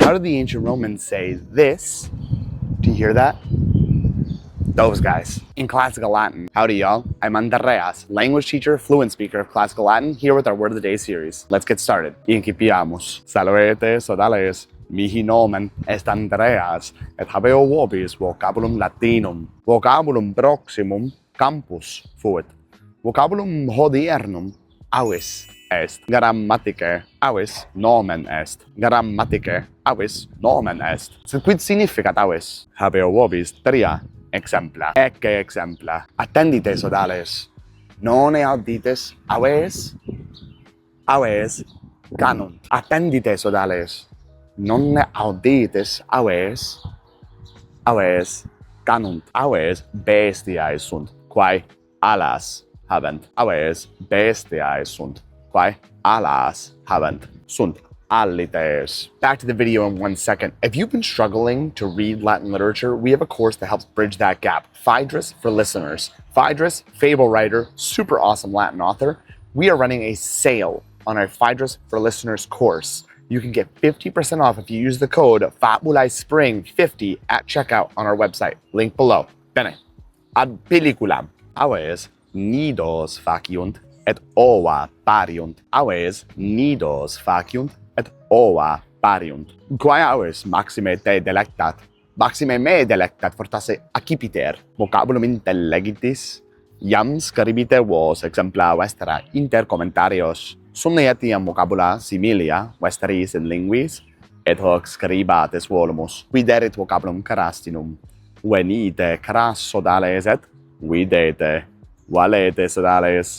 How did the ancient Romans say this? Do you hear that? Those guys. In classical Latin. Howdy, y'all. I'm Andreas, language teacher, fluent speaker of classical Latin, here with our Word of the Day series. Let's get started. Incipiamus. Salvete sodales. Mihi nomen est Andreas, et habeo vobis vocabulum Latinum. Vocabulum proximum campus fuit. Vocabulum hodiernum avis est. Grammatike avis nomen est. Grammatike avis nomen est. Sed quid significat avis? Habeo vobis tria exempla. Ecce exempla. Attendite sodales. Non audites aves? Aves canunt. Attendite sodales. Non audites aves? Aves canunt. Aves bestiae sunt, quae alas habent. Aves bestiae sunt, quae alas habent. Sunt alites. Back to the video in 1 second. If you've been struggling to read Latin literature, we have a course that helps bridge that gap. Phaedrus for listeners. Phaedrus, fable writer, super awesome Latin author. We are running a sale on our Phaedrus for listeners course. You can get 50% off if you use the code FabulaeSpring50 at checkout on our website. Link below. Bene. Ad pelliculam. Aves nidos faciunt et ova pariunt. Aves nidos faciunt et ova pariunt. Quae aves maxime te delectat? Maxime me delectat fortasse accipiter. Vocabulum intellegitis. Iam scribite vos exempla vestra inter commentarios. Sum etiam vocabula similia vestris in linguis, et hoc scribatis volumus. Viderit vocabulum carastinum. Venite cras sodales et videte valete sodales.